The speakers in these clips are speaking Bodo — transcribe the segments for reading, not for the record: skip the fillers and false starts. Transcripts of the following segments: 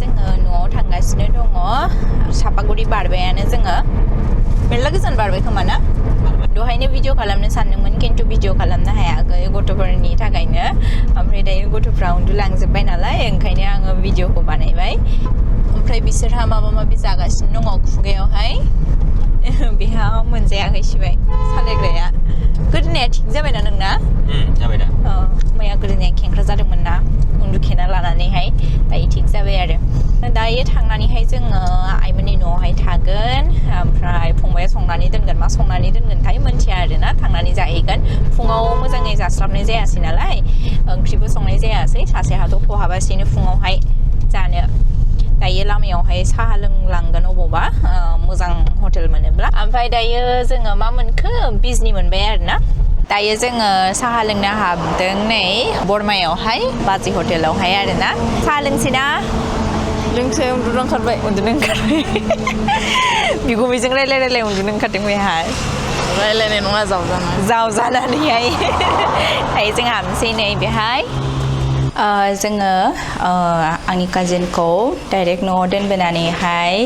जोङो न'आव थांगासिनो दङ सापागुरि बारबायानो जोङो मेरला गोजान बारबाय खोमा ना दहायनो भिडिअ खालामनो सानदोंमोन खिन्थु भिडिअ खालामनो हायाखै गथ'फोरनि थाखायनो ओमफ्राय दायो गथ'फ्रा उन्दुलांजोब्बाय नालाय ओंखायनो आङो भिडिअखौ बानायबाय ओमफ्राय बिसोरहा माबा माबि जागासिनो दङ खुगायावहाय बेहा मोनजायाखै सिबाय सालायग्राया गोदोनाया थिग जाबायना नोंना जाबाय दा मैया गोदोनाया खेंख्रा जादोंमोन ना उन्दुखेना लानानैहाय दायो थिग जाबाय आरो दायो थांनानैहाय जोङो आइमोननि न'आवहाय थागोन ओमफ्राय फंबाया संनानै दोनगोन मा संनानै दोनगोनथाय मोनथिया आरोना थांनानै जाहैगोन फुङाव मोजाङै जास्लाबनाय जायासै नालाय ओंख्रिबो संनाय जायासै सासेहाथ' खहाबासिनो फुङावहाय जानो दायो लामायावहाय साहा लोंलांगोन अबावबा मोजां हटेल मोनोब्ला ओमफ्राय दायो जोङो मा मोनखो बिजनि मोनबाय आरोना दायो जोङो साहा लोंनो हाबदों नै बरमायावहाय बाजै हटेलावहाय आरोना साहा लोंसै ना लोंसै उन्दुनो ओंखारबाय बिगुमैजों रायलाय उन्दुनो ओंखारदों बेहा रायलायनाय नङा जावजानानैहाय दायो जों हाबनोसै नै बेहाय जोङो आंनि काजिनखौ डाइरेक्ट न'आव दोनबोनानैहाय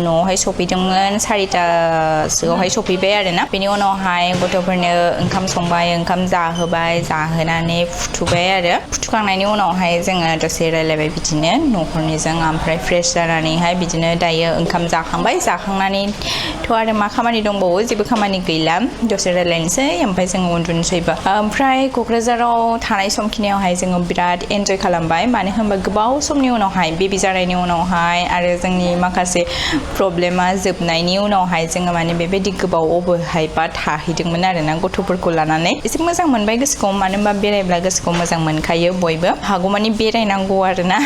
न'आवहाय सफैदोंमोन 4टासोआवहाय सफैबाय आरोना बेनि उनावहाय गथ'फोरनो ओंखाम संबाय ओंखाम जाहोबाय जाहोनानै फुथुबाय आरो फुथुखांनायनि उनावहाय जोङो दसे रायलायबाय बिदिनो न'खरनिजों ओमफ्राय फ्रेश जानानैहाय बिदिनो दायो ओंखाम जाखांनानैथ' आरो मा खामानि दंबावो जेबो खामानि गैला दसे रायलायनोसै ओमफ्राय जोङो उन्दुनोसैबो ओमफ्राय क'क्राझाराव थानाय समखिनियावहाय जोङो बिराद एन्जय खालामबाय मानो होनबा गोबाव समनि उनावहाय बेबि जानायनि उनावहाय आरो जोंनि माखासे प्रब्लेमा जोबनायनि उनावहाय जोङो माने बेबायदि गोबाव अबेहायबा थाहैदोंमोन आरोना गथ'फोरखौ लानानै एसे मोजां मोनबाय गोसोखौ मानो होनबा बेरायब्ला गोसोखौ मोजां मोनखायो बयबो हागौमानि बेरायनांगौ आरोना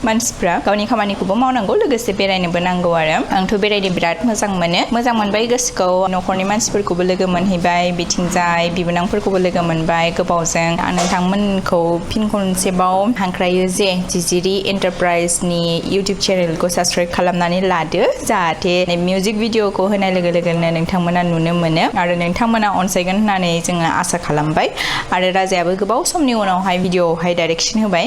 मानसिफ्रा गावनि खामानिखौबो मावनांगौ लोगोसे बेरायनोबो नांगौ आरो आंथ' बेरायनो बिराद मोजां मोनबाय गोसोखौ न'खरनि मानसिफोरखौबो लोगो मोनहैबाय बिथिंजाय बिबोनांफोरखौबो लोगो मोनबाय गोबावजों आं नोंथांमोनखौ फिन खनसेबाव हांख्रायो जे जिजिरि एन्टारप्राइजनि इउटिउब चेनेलखौ साबस्क्राइब खालामनानै लादो जाहाथे मिउजिक भिडिअखौ होनाय लोगो लोगोनो नोंथांमोना नुनो मोनो आरो नोंथांमोना अनसायगोन होननानै जोङो आसा खालामबाय आरो राजायाबो गोबाव समनि उनावहाय भिडिअआवहाय डाइरेक्सन होबाय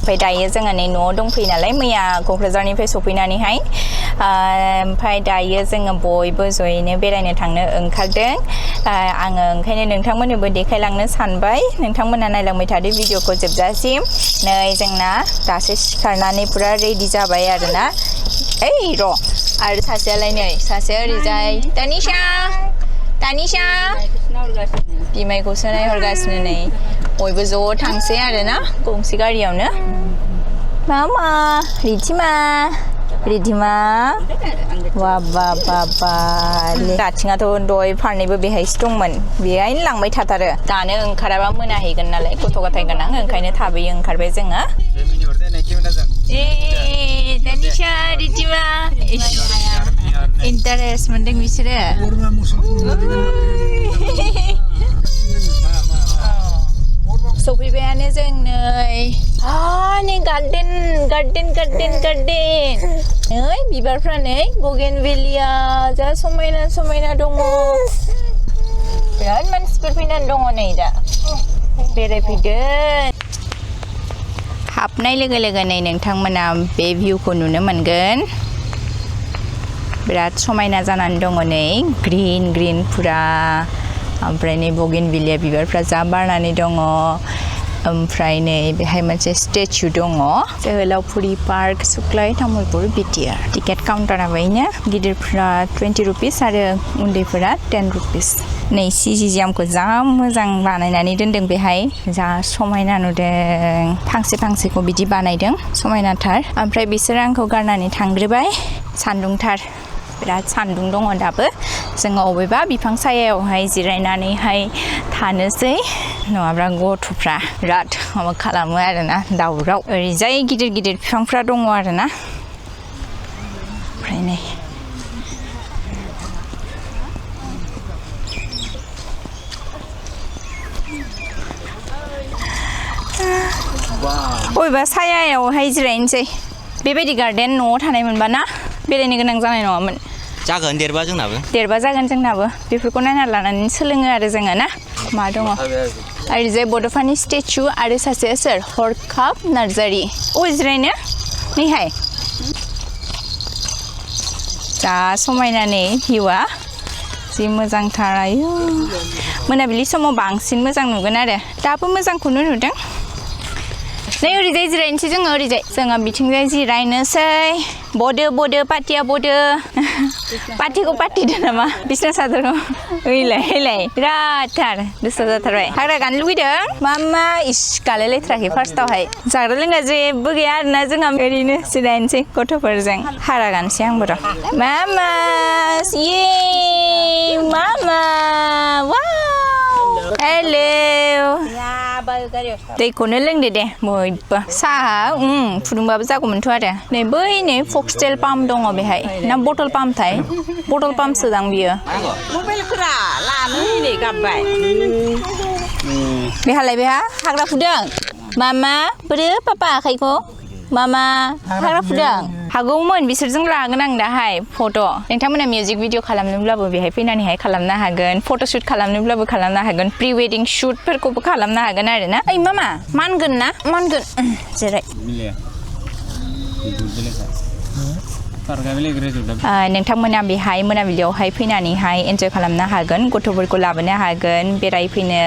ओमफ्राय दायो जोङो नै न'आव दंफैयो नालाय मैया क'क्राझारनिफ्राय सफैनानैहाय ओमफ्राय दायो जोङो बयबो जयैनो बेरायनो थांनो ओंखारदों आङो ओंखायनो नोंथांमोननोबो देखायलांनो सानबाय नोंथांमोना नायलांबाय थादो भिडिअखौ जोबजासिम नै जोंना दासो सिखारनानै पुरा रेडि जाबाय आरोना ओइ र' आरो सासेयालाय नै सासेया ओरैजाय दानिशा बिमायखौसो नायहरगासिनो नै बयबो ज' थांसै आरोना गंसे गारियावनो मामा रिधिमा बाबा आथिङाथ' दहाय फारनैबो बेहायसो दंमोन बेहायनो लांबाय थाथारो दानो ओंखाराबा मोनाहैगोन नालाय गथ' गथाय गोनां ओंखायनो थाबैनो ओंखारबाय जोङो दानिशा रिधिमा इन्टारेस्ट मोनदों बिसोरो सफैबायानो जों नै गार्डेन नै बिबारफ्रा नै बगेनभेलिया जा समायना दङ बिराद मानसिफोर फैनानै दङ नै दा बेरायफैदों हाबनाय लोगो लोगो नै नोंथांमोना बे भिउखौ नुनो मोनगोन बिराद समायना जानानै दङ नै ग्रिन पुरा ओमफ्राय नै बगेनभेलिया बिबारफ्रा जा बारनानै दङ ओमफ्राय नै बेहाय मोनसे स्टेचु दङ जोहोलावफुरि पार्क सुक्लाय तामुलपुर बिटिआर टिकेट काउन्टारा बैनो गिदिरफोरा 20 रुपिस आरो उन्दैफोरा 10 रुपिस नै सिजियामखौ जा मोजां बानायनानै दोनदों बेहाय जा समायना नुदों फांसेखौ बिदि बानायदों समायनाथार ओमफ्राय बिसोर आंखौ गारनानै थांग्रोबाय सान्दुंथार बिराद सान्दुं दङ दाबो जोङो अबेबा बिफां सायायावहाय जिरायनानैहाय थानोसै नङाब्ला गथ'फ्रा बिराद माबा खालामो आरोना दावराव ओरैजाय गिदिर बिफांफ्रा दङ आरोना ओमफ्राय नै बबेबा सायायावहाय जिरायनोसै बेबायदि गार्डेन न'आव थानाय मोनबा ना बेरायनो गोनां जानाय नङामोन जागोन देरबा जोंनाबो जागोन जोंनाबो बेफोरखौ नायना लानानै सोलोङो आरो जोङो ना मा दङ ओरैजाय बड'फानि स्टेचु आरो सासे सोर हरखाब नार्जारि जिरायनो नैहाय जा समायना नै भिउआ जि मोजांथार आयु मोनाबिलि समाव बांसिन मोजां नुगोन आरो दाबो मोजांखौनो नुदों नै ओरैजाय जिरायनोसै जोङो ओरैजाय जोङो बिथिंजाय जिरायनोसै बदो पार्टिया बदो पार्टिखौ पार्टिदो नामा बिसना सादरखौ ओइलाय बिरादथार दुस्थ जाथारबाय हाग्रा गानो लुगैदों मामा इस गालायलायथाराखै फार्स्टआवहाय जाग्रा लोंग्रा जेबो गैया आरोना जोंहा ओरैनो जिरायनोसै गथ'फोरजों हाग्रा गानोसै आंबो र' मामा ये मामा वाव हेलो दैखौनो लोंदो दे बयबो साहा फुदुंबाबो जागौमोनथ' आरो नै बै नै फक्सटेल पाम्प दङ बेहाय ना बटल पाम्पथाय बटल पाम्पसो दां बियो मबाइलफोरा लानो नै गाबबाय बेहालाय बेहा हाग्रा फुदों मामा बोरो पापा आखाइखौ मामा हाग्रा फुदों हागौमोन बिसोरजों लागोन आं दाहाय फट' नोंथांमोना मिउजिक भिडिअ खालामनोब्लाबो बेहाय फैनानैहाय खालामनो हागोन फट' शुट खालामनोब्लाबो खालामनो हागोन प्रि वेडिं शुटफोरखौबो खालामनो हागोन आरो ना ओइ मामा मानगोन ना मानगोन जेरै नोंथांमोना बेहाय मोनाबिलियावहाय फैनानैहाय एन्जय खालामनो हागोन गथ'फोरखौ लाबोनो हागोन बेरायफैनो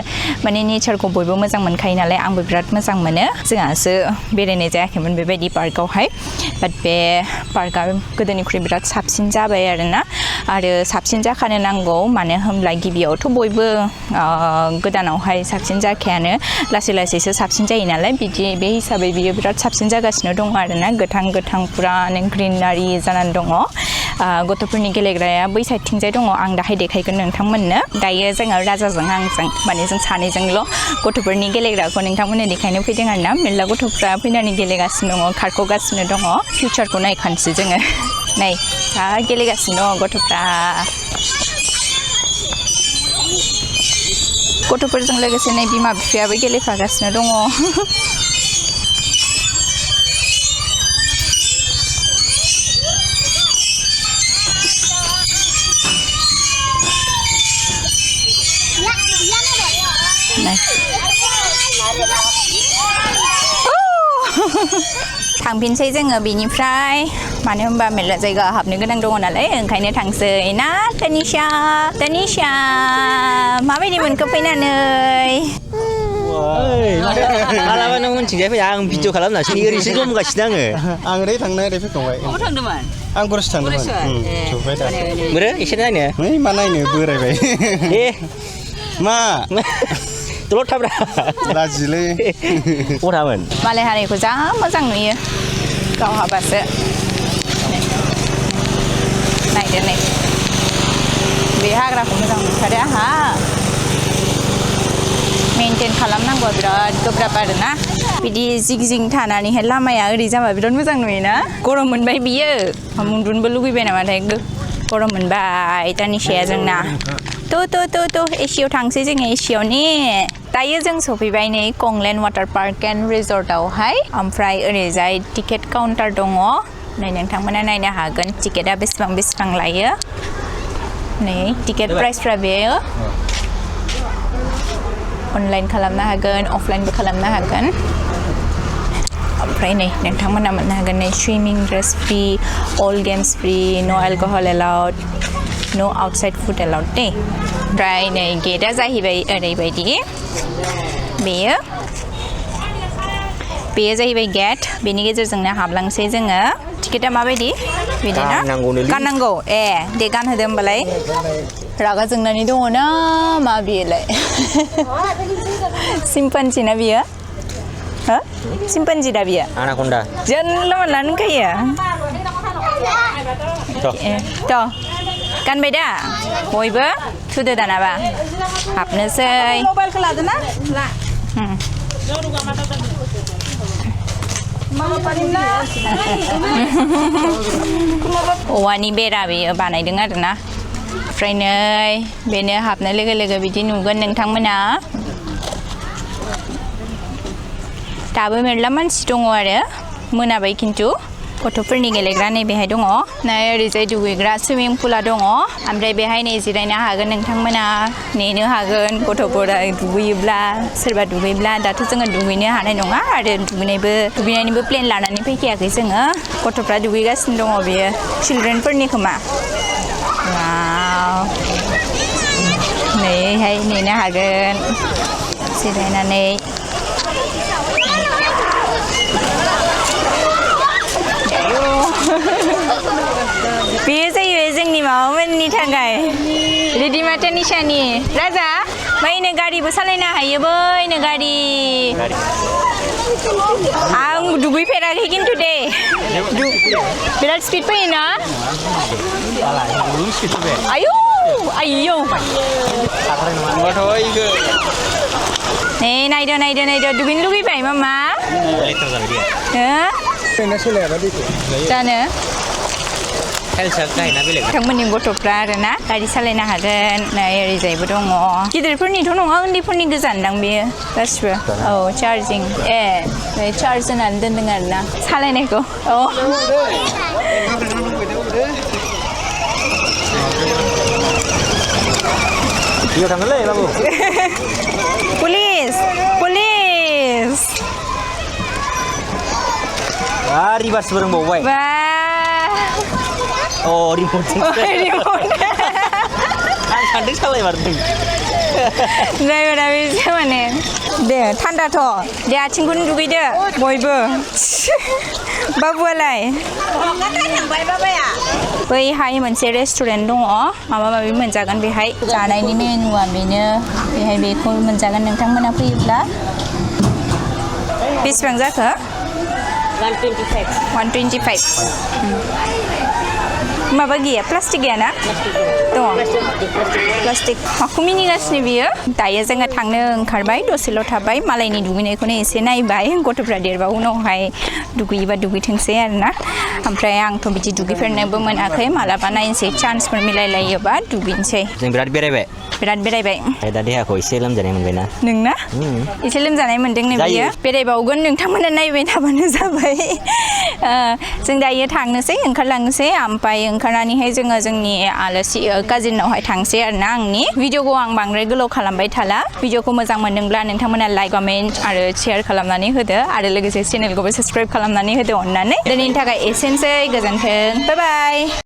माने नेचारखौ बयबो मोजां मोनखायो नालाय आंबो बिराद मोजां मोनो जोंहासो बेरायनाय जायाखैमोन बेबायदि पार्कआवहाय बाट बे पार्कआ गोदोनिख्रुइ बिराद साबसिन जाबाय आरोना आरो साबसिन जाखानो नांगौ मानो होनब्ला गिबियावथ' बयबो गोदानावहाय साबसिन जाखायानो लासै लासैसो साबसिन जायो नालाय बिदि बे हिसाबै बियो बिराद साबसिन जागासिनो दङ आरोना गोथां पुरानो ग्रिनारि जानानै दङ गथ'फोरनि गेलेग्राया बै साइडथिंजाय दङ आं दाहाय देखायगोन नोंथांमोननो दायो जोङो राजाजों आंजों माने जों सानैजोंल' गथ'फोरनि गेलेग्राखौ नोंथांमोननो देखायनो फैदों आरोना मेरला गथ'फ्रा फैनानै गेलेगासिनो दङ खारख'गासिनो दङ फिउचारखौ नायखानोसै जोङो नै जा गेलेगासिनो दङ गथ'फोरजों लोगोसे नै बिमा बिफायाबो गेलेफागासिनो दङ थांफिनसै जोङो बेनिफ्राय मानो होनबा मेरला जायगा हाबनो गोनां दङ नालाय ओंखायनो थांसै ना तनिषा माबायदि मोनखो फैनानै मालाबा नों मोनथिंजाय फैया आं भिडिअ खालामनासो ओरैसो दंगासिनो आं ओरै थांनाय ओरै फैखांबाय बबाव थांदोंमोन आं गुरसो थांदोंमोन जोब्बाय दा बोरो एसे नायनो नै मा नायनो बोरायबाय मा दलद थाब्रा लाजिलै बहामोन मालाय हारिखौ जा मोजां नुयो गाव हाबासो नायदो नै बे हाग्राखौ मोजां नुथारो आंहा मेनटेन खालामनांगौआ बिराद गोब्राब आरोना बिदि जिं जिं थानानैहाय लामाया ओरै जाबा बिराद मोजां नुयोना गरम मोनबाय बियो उन्दुनोबो लुगैबाय नामाथाय गरम मोनबाय तनिषाया जोंना थ' एसियाव थांसै जोङो एसियाव ने दायो जों सफैबाय नै कंगलेन्ड वाटार पार्क एन्ड रिजर्टआवहाय ओमफ्राय ओरैजाय टिकेट काउन्टार दङ नै नोंथांमोना नायनो हागोन टिकेटआ बेसेबां लायो नै टिकेट प्राइसफ्रा बेयो अनलाइन खालामनो हागोन अफलाइनबो खालामनो हागोन ओमफ्राय नै नोंथांमोना मोननो हागोन नै सुइमिं ड्रेस फ्रि अल गेम्स फ्रि नो एलकहल एलाउड नो आउटसाइड फुड एलाउड दे ओमफ्राय नै गेटआ जाहैबाय ओरैबायदि बेयो जाहैबाय गेट बेनि गेजेरजोंनो हाबलांसै जोङो टिकेटआ माबायदि बिदिनो गाननांगौ दे गानहोदो होमबालाय रागा जोंनानै दङ ना मा बियोलाय सिम्पान्जि ना बियो सिम्पान्जि दा बियो आनाकन्दा जानला मोनला होनखायो गानबाय दा बयबो थुदो दानाबा हाबनोसै मबाइलखौ लादोना ला औवानि बेरा बेयो बानायदों आरोना ओमफ्राय नै बेनो हाबनाय लोगो लोगो बिदि नुगोन नोंथांमोना दाबो मेरला मानसि दङ आरो मोनाबाय खिन्थु गथ'फोरनि गेलेग्रा नै बेहाय दङ नै ओरैजाय दुगैग्रा सुइमिं पुला दङ ओमफ्राय बेहाय नै जिरायनो हागोन नोंथांमोना नेनो हागोन गथ'फोरा दुगैयोब्ला सोरबा दुगैब्ला दाथ' जोङो दुगैनो हानाय नङा आरो दुगैनायनिबो प्लेन लानानै फैखायाखै जोङो गथ'फ्रा दुगैगासिनो दङ बेयो चिल्ड्रेनफोरनि खोमा नैहाय नेनो हागोन जिरायनानै बेयो जाहैबाय जोंनि माबाफोरनि थाखाय रिदिमाटा निसानि राजा बैनो गारिबो सालायनो हायो बैनो गारि आं दुगैफेराखै खिन्थु दे बिराद स्पिड फैयोना आयौ आयौ नै नायदो दुगैनो लुगैबाय मामा जानो बिथांमोननि गथ'फ्रा आरोना गारि सालायनो हागोन नै ओरैजायबो दङ गिदिरफोरनिथ' नङा उन्दैफोरनि गोजानदां बेयो गासिबो औ चार्जिं चार्ज होनानै दोनदों आरोना सालायनायखौ औ पुलिस रिभार्स फोरोंबावबाय रिमोट आं सानदों सालायमारदों ड्राइभारा बेसो माने दे थान्दाथ' दे आथिंखौनो दुगैदो बयबो बाबुआलाय बैहाय मोनसे रेस्टुरेन्ट दङ माबा माबि मोनजागोन बेहाय जानायनि मेनुआ बेनो बेहाय बेखौ मोनजागोन नोंथांमोना फैयोब्ला बेसेबां जाखो 125 माबा गैया प्लास्टिक गैया ना दङ प्लास्टिक माखौ मिनिगासिनो बियो दायो जोङो थांनो ओंखारबाय दसेल' थाबाय मालायनि दुगैनायखौनो एसे नायबाय गथ'फ्रा देरबा उनावहाय दुगैयोबा दुगैथोंसै आरोना ओमफ्राय आंथ' बिदि दुगैफेरनोबो मोनाखै मालाबा नायनोसै चान्सफोर मिलायलायोबा दुगैनोसै जों बिराद बेरायबाय दा देहाखौ एसे लोमजानाय मोनबायना नोंना एसे लोमजानाय मोनदों बियो बेरायबावगोन नोंथांमोना नायबाय थाबानो जाबाय जों दायो थांनोसै ओंखारलांनोसै ओमफ्राय ओंखारनानैहाय जोङो जोंनि आलासि काजिनावहाय थांसै आरोना आंनि भिडिअखौ आं बांद्राय गोलाव खालामबाय थाला भिडिअखौ मोजां मोनदोंब्ला नोंथांमोना लाइक कमेन्ट आरो शेयार खालामनानै होदो आरो लोगोसे चेनेलखौबो साबस्क्राइब खालामनानै होदो अननानै दिनैनि थाखाय एसेनोसै गोजोन्थों बाय बाय